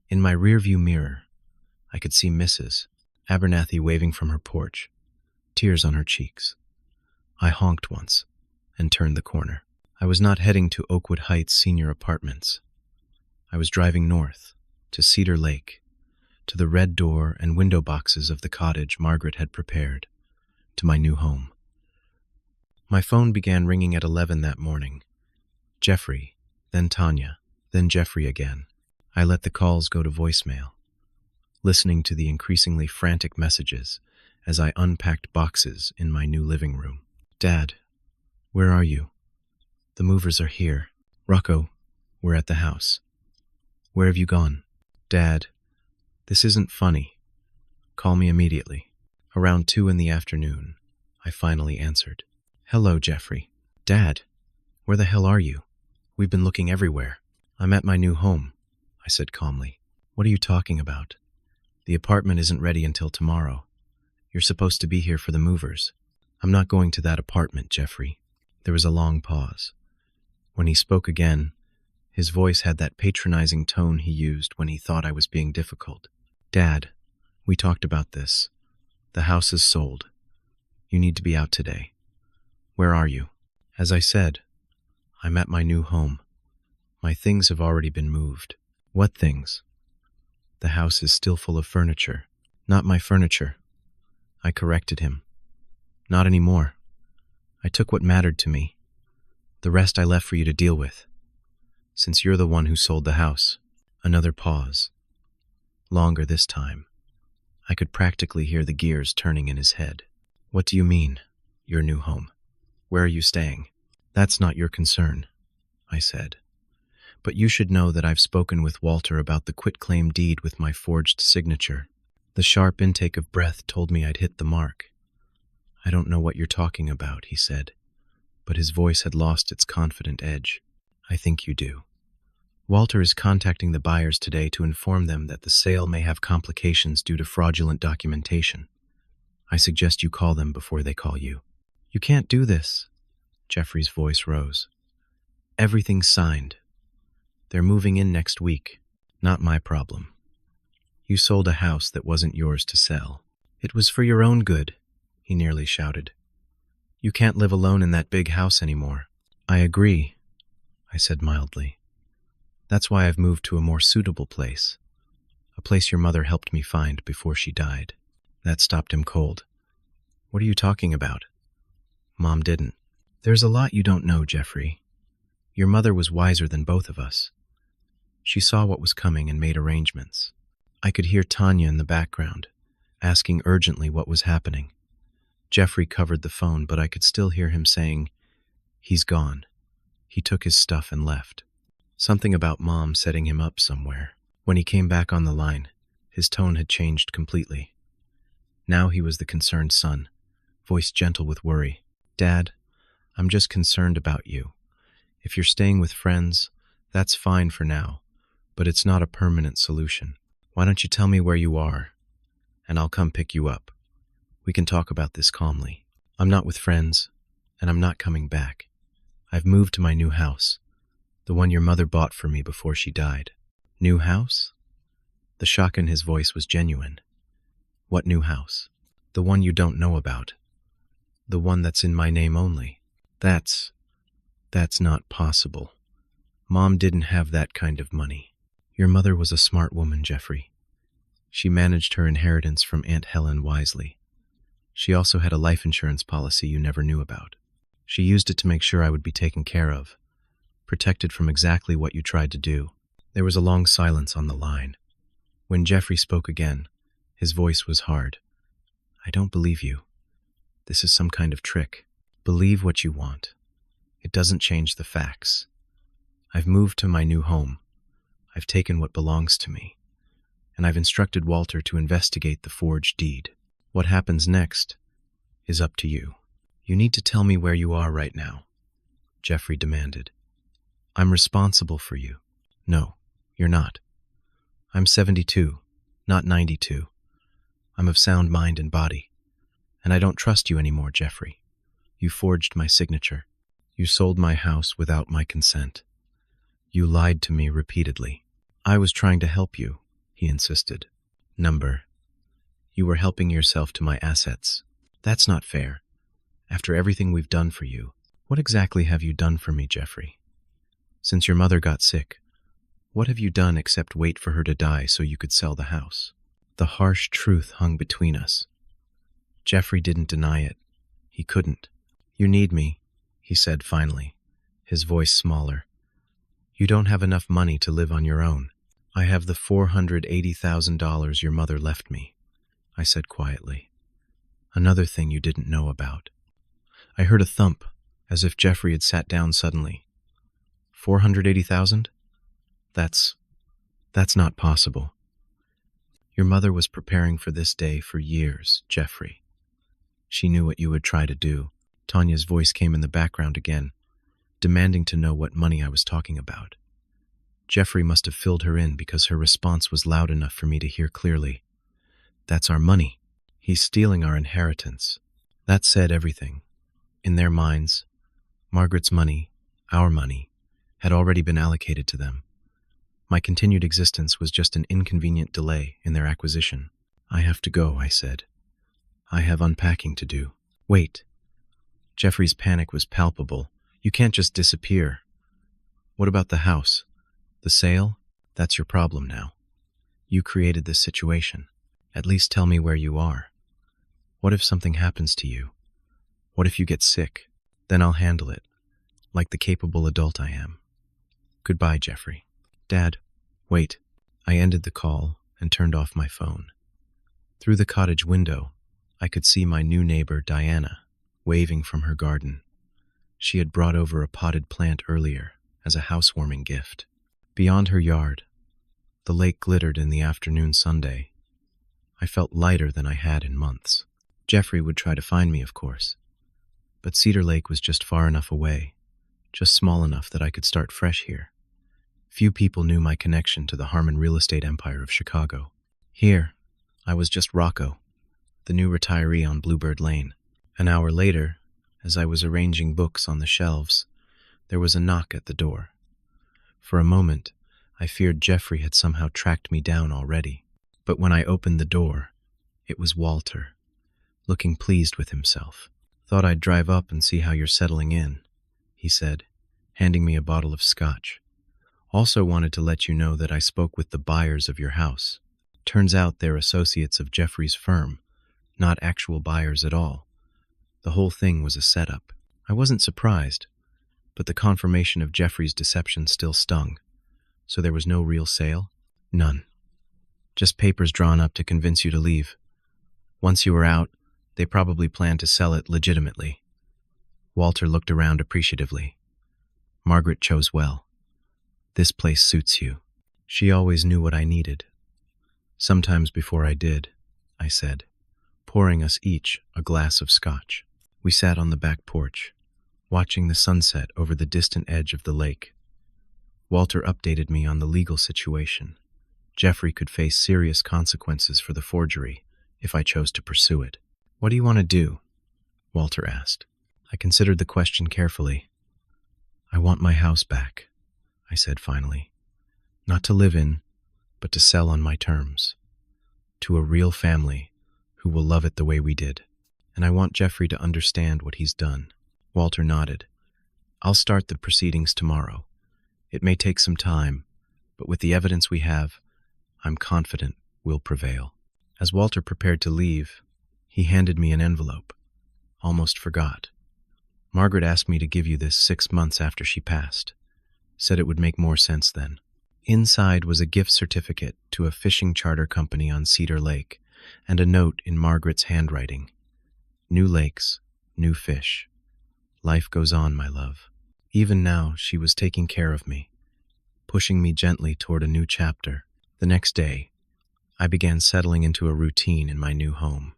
In my rearview mirror, I could see Mrs. Abernathy waving from her porch, tears on her cheeks. I honked once and turned the corner. I was not heading to Oakwood Heights Senior Apartments. I was driving north, to Cedar Lake, to the red door and window boxes of the cottage Margaret had prepared, to my new home. My phone began ringing at 11 that morning. Jeffrey, then Tanya, then Jeffrey again. I let the calls go to voicemail, listening to the increasingly frantic messages as I unpacked boxes in my new living room. Dad, where are you? The movers are here. Rocco, we're at the house. Where have you gone? Dad, this isn't funny. Call me immediately. Around 2 in the afternoon, I finally answered. Hello, Jeffrey. Dad, where the hell are you? We've been looking everywhere. I'm at my new home, I said calmly. What are you talking about? The apartment isn't ready until tomorrow. You're supposed to be here for the movers. I'm not going to that apartment, Jeffrey. There was a long pause. When he spoke again, his voice had that patronizing tone he used when he thought I was being difficult. Dad, we talked about this. The house is sold. You need to be out today. Where are you? As I said, I'm at my new home. My things have already been moved. What things? The house is still full of furniture. Not my furniture. I corrected him. Not anymore. I took what mattered to me. The rest I left for you to deal with, since you're the one who sold the house. Another pause. Longer this time. I could practically hear the gears turning in his head. What do you mean, your new home? Where are you staying? That's not your concern, I said. But you should know that I've spoken with Walter about the quitclaim deed with my forged signature. The sharp intake of breath told me I'd hit the mark. I don't know what you're talking about, he said, but his voice had lost its confident edge. I think you do. Walter is contacting the buyers today to inform them that the sale may have complications due to fraudulent documentation. I suggest you call them before they call you. You can't do this. Jeffrey's voice rose. Everything's signed. They're moving in next week. Not my problem. You sold a house that wasn't yours to sell. It was for your own good, he nearly shouted. You can't live alone in that big house anymore. I agree, I said mildly. That's why I've moved to a more suitable place. A place your mother helped me find before she died. That stopped him cold. What are you talking about? Mom didn't. There's a lot you don't know, Jeffrey. Your mother was wiser than both of us. She saw what was coming and made arrangements. I could hear Tanya in the background, asking urgently what was happening. Jeffrey covered the phone, but I could still hear him saying, "He's gone. He took his stuff and left." Something about Mom setting him up somewhere. When he came back on the line, His tone had changed completely. Now he was the concerned son, voice gentle with worry. "Dad, I'm just concerned about you. If you're staying with friends, that's fine for now, but it's not a permanent solution. Why don't you tell me where you are, and I'll come pick you up. We can talk about this calmly. I'm not with friends, and I'm not coming back. I've moved to my new house, the one your mother bought for me before she died." "New house?" The shock in his voice was genuine. "What new house?" "The one you don't know about. The one that's in my name only." That's not possible. Mom didn't have that kind of money." "Your mother was a smart woman, Jeffrey. She managed her inheritance from Aunt Helen wisely. She also had a life insurance policy you never knew about. She used it to make sure I would be taken care of, protected from exactly what you tried to do." There was a long silence on the line. When Jeffrey spoke again, his voice was hard. "I don't believe you. This is some kind of trick. Believe what you want. It doesn't change the facts. I've moved to my new home. I've taken what belongs to me. And I've instructed Walter to investigate the forged deed. What happens next is up to you." "You need to tell me where you are right now," Jeffrey demanded. "I'm responsible for you." "No, you're not. I'm 72, not 92. I'm of sound mind and body. And I don't trust you anymore, Jeffrey. You forged my signature. You sold my house without my consent. You lied to me repeatedly. I was trying to help you," he insisted. You were helping yourself to my assets. That's not fair. After everything we've done for you, what exactly have you done for me, Jeffrey? Since your mother got sick, what have you done except wait for her to die so you could sell the house?" The harsh truth hung between us. Jeffrey didn't deny it. He couldn't. "You need me," he said finally, his voice smaller. "You don't have enough money to live on your own." "I have the $480,000 your mother left me," I said quietly. "Another thing you didn't know about." I heard a thump, as if Jeffrey had sat down suddenly. $480,000? That's not possible. Your mother was preparing for this day for years, Jeffrey. She knew what you would try to do. Tanya's voice came in the background again, demanding to know what money I was talking about. Jeffrey must have filled her in because her response was loud enough for me to hear clearly. "That's our money. He's stealing our inheritance." That said everything. In their minds, Margaret's money, our money, had already been allocated to them. My continued existence was just an inconvenient delay in their acquisition. "I have to go," I said. "I have unpacking to do." "Wait." Jeffrey's panic was palpable. "You can't just disappear." "What about the house? The sale? That's your problem now. You created this situation. At least tell me where you are. What if something happens to you? What if you get sick? Then I'll handle it, like the capable adult I am. Goodbye, Jeffrey." "Dad, wait." I ended the call and turned off my phone. Through the cottage window, I could see my new neighbor, Diana, waving from her garden. She had brought over a potted plant earlier as a housewarming gift. Beyond her yard, the lake glittered in the afternoon sunday. I felt lighter than I had in months. Jeffrey would try to find me, of course. But Cedar Lake was just far enough away, just small enough that I could start fresh here. Few people knew my connection to the Harmon real estate empire of Chicago. Here, I was just Rocco, the new retiree on Bluebird Lane. An hour later, as I was arranging books on the shelves, there was a knock at the door. For a moment, I feared Jeffrey had somehow tracked me down already. But when I opened the door, it was Walter, looking pleased with himself. "Thought I'd drive up and see how you're settling in," he said, handing me a bottle of scotch. "Also wanted to let you know that I spoke with the buyers of your house. Turns out they're associates of Jeffrey's firm, not actual buyers at all. The whole thing was a setup." I wasn't surprised, but the confirmation of Jeffrey's deception still stung. "So there was no real sale?" "None. Just papers drawn up to convince you to leave. Once you were out, they probably planned to sell it legitimately." Walter looked around appreciatively. "Margaret chose well. This place suits you. She always knew what I needed. Sometimes before I did, I said, pouring us each a glass of scotch. We sat on the back porch, watching the sunset over the distant edge of the lake. Walter updated me on the legal situation. Jeffrey could face serious consequences for the forgery if I chose to pursue it. "What do you want to do?" Walter asked. I considered the question carefully. "I want my house back," I said finally. "Not to live in, but to sell on my terms. To a real family who will love it the way we did. And I want Jeffrey to understand what he's done." Walter nodded. "I'll start the proceedings tomorrow. It may take some time, but with the evidence we have, I'm confident we'll prevail." As Walter prepared to leave, he handed me an envelope. "Almost forgot. Margaret asked me to give you this 6 months after she passed. Said it would make more sense then." Inside was a gift certificate to a fishing charter company on Cedar Lake and a note in Margaret's handwriting. "New lakes, new fish. Life goes on, my love." Even now, she was taking care of me, pushing me gently toward a new chapter. The next day, I began settling into a routine in my new home.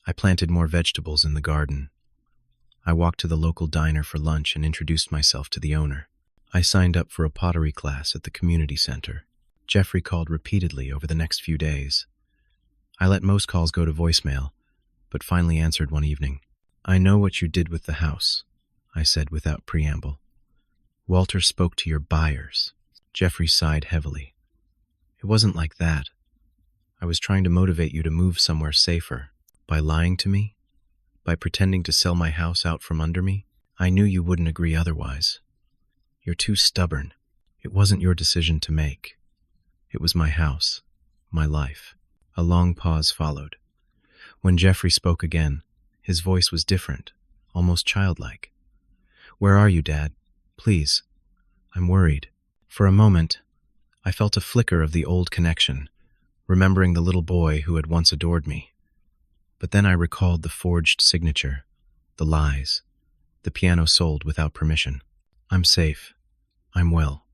I planted more vegetables in the garden. I walked to the local diner for lunch and introduced myself to the owner. I signed up for a pottery class at the community center. Jeffrey called repeatedly over the next few days. I let most calls go to voicemail, but finally answered one evening. "I know what you did with the house," I said without preamble. "Walter spoke to your buyers." Jeffrey sighed heavily. "It wasn't like that. I was trying to motivate you to move somewhere safer. By lying to me? By pretending to sell my house out from under me? I knew you wouldn't agree otherwise. You're too stubborn. It wasn't your decision to make. It was my house, my life." A long pause followed. When Jeffrey spoke again, his voice was different, almost childlike. "Where are you, Dad? Please. I'm worried." For a moment, I felt a flicker of the old connection, remembering the little boy who had once adored me. But then I recalled the forged signature, the lies, the piano sold without permission. "I'm safe. I'm well.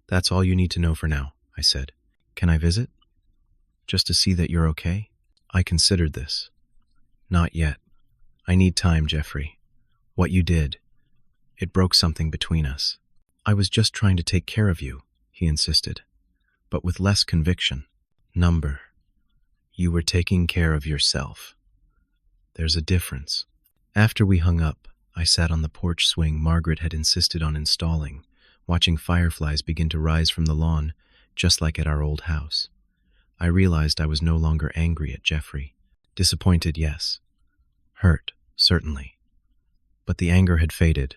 That's all you need to know for now," I said. "Can I visit? Just to see that you're okay?" I considered this. "Not yet. I need time, Jeffrey. What you did, it broke something between us." "I was just trying to take care of you," he insisted, but with less conviction. You were taking care of yourself. There's a difference." After we hung up, I sat on the porch swing Margaret had insisted on installing, watching fireflies begin to rise from the lawn, just like at our old house. I realized I was no longer angry at Jeffrey. Disappointed, yes. Hurt, certainly. But the anger had faded,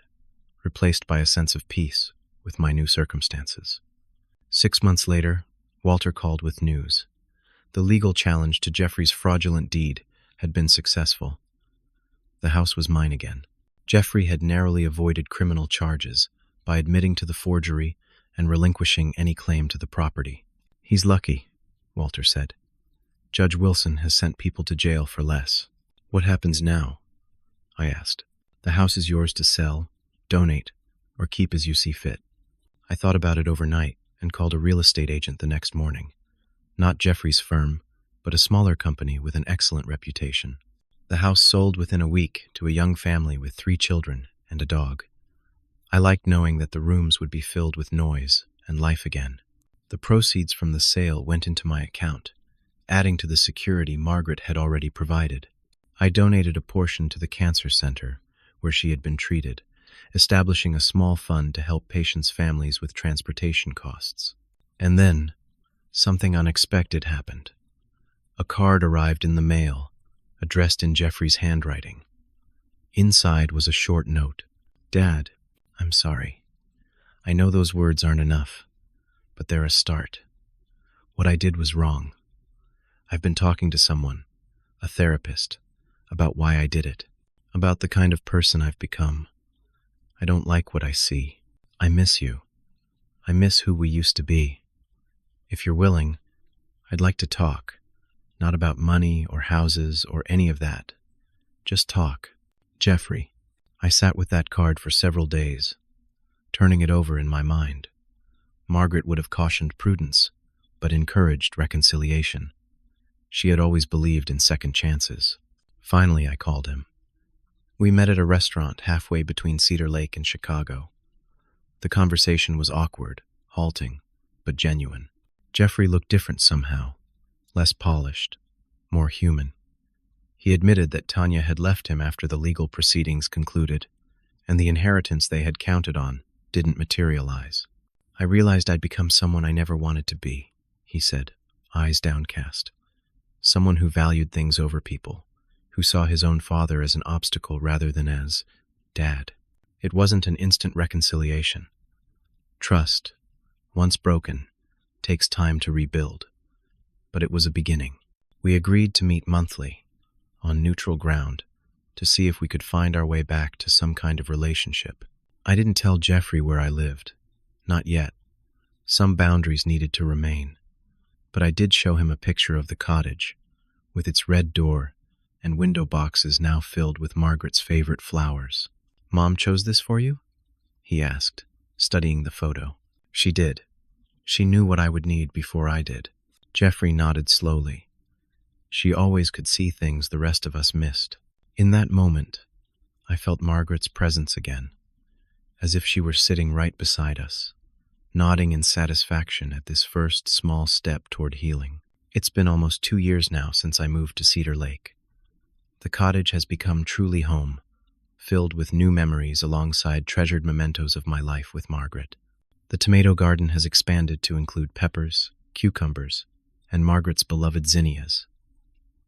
replaced by a sense of peace with my new circumstances. 6 months later, Walter called with news. The legal challenge to Jeffrey's fraudulent deed had been successful. The house was mine again. Jeffrey had narrowly avoided criminal charges by admitting to the forgery and relinquishing any claim to the property. "He's lucky," Walter said. "Judge Wilson has sent people to jail for less." "What happens now?" I asked. "The house is yours to sell, donate, or keep as you see fit." I thought about it overnight and called a real estate agent the next morning. Not Jeffrey's firm, but a smaller company with an excellent reputation. The house sold within a week to a young family with 3 children and a dog. I liked knowing that the rooms would be filled with noise and life again. The proceeds from the sale went into my account, adding to the security Margaret had already provided. I donated a portion to the cancer center where she had been treated, establishing a small fund to help patients' families with transportation costs. And then, something unexpected happened. A card arrived in the mail, addressed in Jeffrey's handwriting. Inside was a short note. "Dad, I'm sorry. I know those words aren't enough, but they're a start. What I did was wrong. I've been talking to someone, a therapist, about why I did it, about the kind of person I've become. I don't like what I see. I miss you. I miss who we used to be. If you're willing, I'd like to talk, not about money or houses or any of that. Just talk. Jeffrey." I sat with that card for several days, turning it over in my mind. Margaret would have cautioned prudence, but encouraged reconciliation. She had always believed in second chances. Finally, I called him. We met at a restaurant halfway between Cedar Lake and Chicago. The conversation was awkward, halting, but genuine. Jeffrey looked different somehow, less polished, more human. He admitted that Tanya had left him after the legal proceedings concluded, and the inheritance they had counted on didn't materialize. I realized I'd become someone I never wanted to be, he said, eyes downcast. Someone who valued things over people, who saw his own father as an obstacle rather than as Dad. It wasn't an instant reconciliation. Trust, once broken, takes time to rebuild. But it was a beginning. We agreed to meet monthly, on neutral ground, to see if we could find our way back to some kind of relationship. I didn't tell Jeffrey where I lived. Not yet. Some boundaries needed to remain. But I did show him a picture of the cottage, with its red door and window boxes now filled with Margaret's favorite flowers. "Mom chose this for you?" he asked, studying the photo. She did. She knew what I would need before I did. Jeffrey nodded slowly. She always could see things the rest of us missed. In that moment, I felt Margaret's presence again, as if she were sitting right beside us, nodding in satisfaction at this first small step toward healing. It's been almost 2 years now since I moved to Cedar Lake. The cottage has become truly home, filled with new memories alongside treasured mementos of my life with Margaret. The tomato garden has expanded to include peppers, cucumbers, and Margaret's beloved zinnias.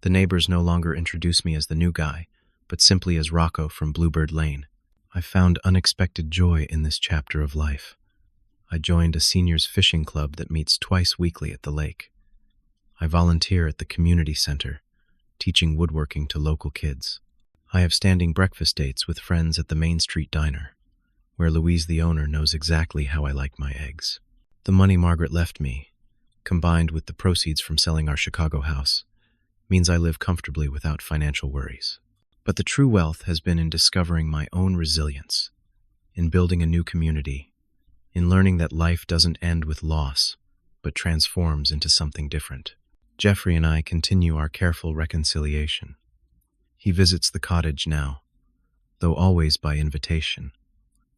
The neighbors no longer introduce me as the new guy, but simply as Rocco from Bluebird Lane. I found unexpected joy in this chapter of life. I joined a seniors fishing club that meets twice weekly at the lake. I volunteer at the community center, teaching woodworking to local kids. I have standing breakfast dates with friends at the Main Street Diner, where Louise the owner knows exactly how I like my eggs. The money Margaret left me, combined with the proceeds from selling our Chicago house, means I live comfortably without financial worries. But the true wealth has been in discovering my own resilience, in building a new community, in learning that life doesn't end with loss, but transforms into something different. Jeffrey and I continue our careful reconciliation. He visits the cottage now, though always by invitation.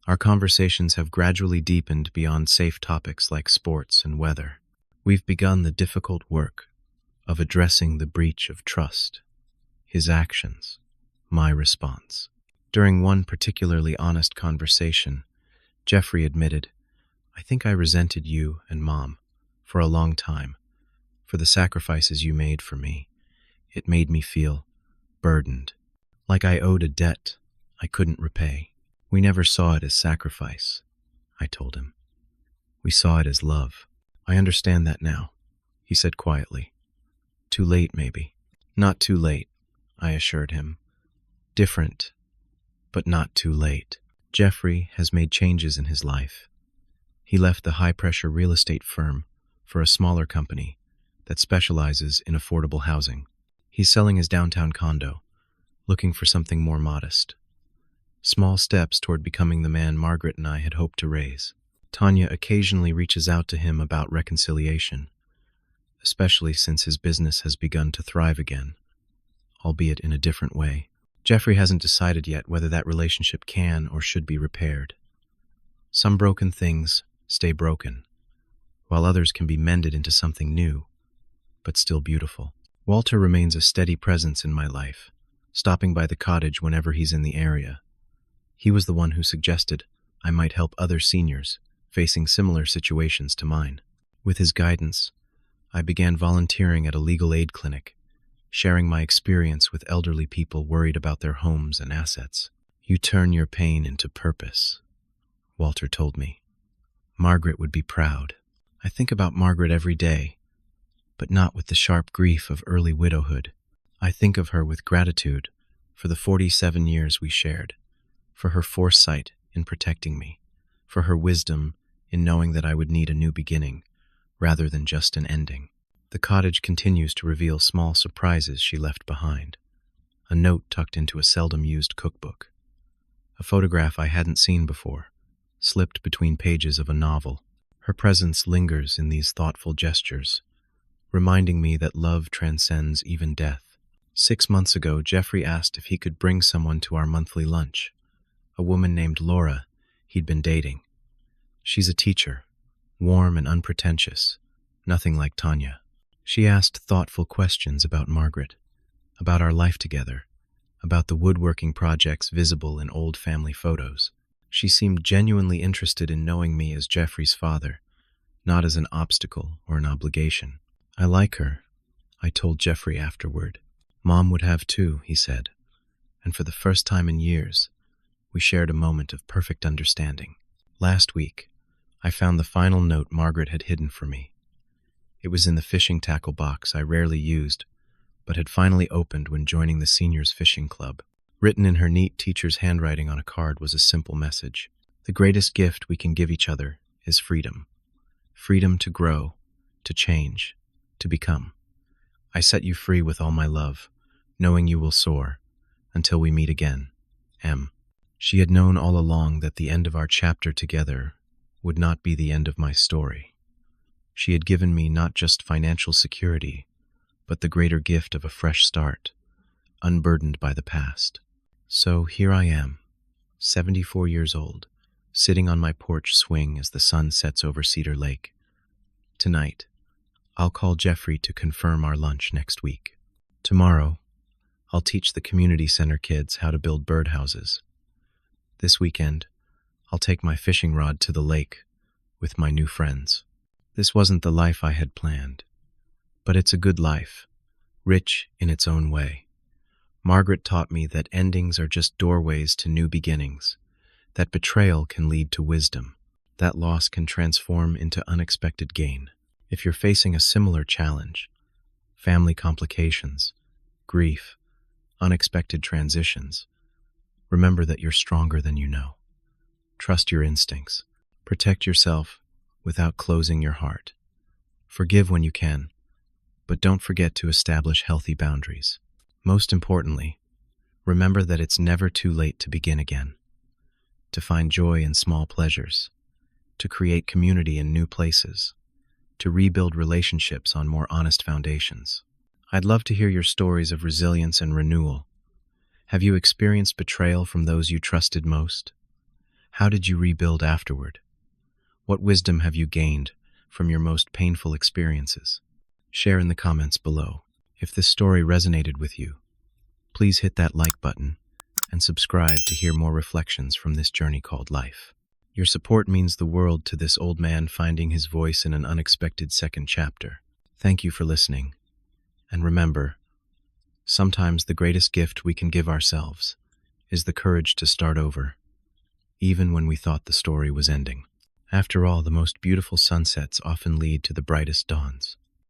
Our conversations have gradually deepened beyond safe topics like sports and weather. We've begun the difficult work of addressing the breach of trust, his actions, my response. During one particularly honest conversation, Jeffrey admitted, "I think I resented you and Mom for a long time, for the sacrifices you made for me. It made me feel burdened, like I owed a debt I couldn't repay." "We never saw it as sacrifice," I told him. "We saw it as love." "I understand that now," he said quietly. "Too late, maybe." "Not too late," I assured him. "Different, but not too late." Jeffrey has made changes in his life. He left the high-pressure real estate firm for a smaller company that specializes in affordable housing. He's selling his downtown condo, looking for something more modest. Small steps toward becoming the man Margaret and I had hoped to raise. Tanya occasionally reaches out to him about reconciliation, especially since his business has begun to thrive again, albeit in a different way. Jeffrey hasn't decided yet whether that relationship can or should be repaired. Some broken things stay broken, while others can be mended into something new, but still beautiful. Walter remains a steady presence in my life, stopping by the cottage whenever he's in the area. He was the one who suggested I might help other seniors facing similar situations to mine. With his guidance, I began volunteering at a legal aid clinic, sharing my experience with elderly people worried about their homes and assets. "You turn your pain into purpose," Walter told me. "Margaret would be proud." I think about Margaret every day, but not with the sharp grief of early widowhood. I think of her with gratitude for the 47 years we shared, for her foresight in protecting me, for her wisdom in knowing that I would need a new beginning rather than just an ending. The cottage continues to reveal small surprises she left behind. A note tucked into a seldom-used cookbook. A photograph I hadn't seen before, slipped between pages of a novel. Her presence lingers in these thoughtful gestures, reminding me that love transcends even death. 6 months ago, Jeffrey asked if he could bring someone to our monthly lunch, a woman named Laura he'd been dating. She's a teacher, warm and unpretentious, nothing like Tanya. She asked thoughtful questions about Margaret, about our life together, about the woodworking projects visible in old family photos. She seemed genuinely interested in knowing me as Jeffrey's father, not as an obstacle or an obligation. I like her, I told Jeffrey afterward. Mom would have too, he said, and for the first time in years, we shared a moment of perfect understanding. Last week, I found the final note Margaret had hidden for me. It was in the fishing tackle box I rarely used, but had finally opened when joining the seniors' fishing club. Written in her neat teacher's handwriting on a card was a simple message. The greatest gift we can give each other is freedom. Freedom to grow, to change, to become. I set you free with all my love, knowing you will soar, until we meet again. M. She had known all along that the end of our chapter together would not be the end of my story. She had given me not just financial security, but the greater gift of a fresh start, unburdened by the past. So here I am, 74 years old, sitting on my porch swing as the sun sets over Cedar Lake. Tonight, I'll call Jeffrey to confirm our lunch next week. Tomorrow, I'll teach the community center kids how to build birdhouses. This weekend, I'll take my fishing rod to the lake with my new friends. This wasn't the life I had planned, but it's a good life, rich in its own way. Margaret taught me that endings are just doorways to new beginnings, that betrayal can lead to wisdom, that loss can transform into unexpected gain. If you're facing a similar challenge, family complications, grief, unexpected transitions, remember that you're stronger than you know. Trust your instincts. Protect yourself without closing your heart. Forgive when you can, but don't forget to establish healthy boundaries. Most importantly, remember that it's never too late to begin again, to find joy in small pleasures, to create community in new places, to rebuild relationships on more honest foundations. I'd love to hear your stories of resilience and renewal. Have you experienced betrayal from those you trusted most? How did you rebuild afterward? What wisdom have you gained from your most painful experiences? Share in the comments below. If this story resonated with you, please hit that like button and subscribe to hear more reflections from this journey called life. Your support means the world to this old man finding his voice in an unexpected second chapter. Thank you for listening. And remember, sometimes the greatest gift we can give ourselves is the courage to start over, even when we thought the story was ending. After all, the most beautiful sunsets often lead to the brightest dawns.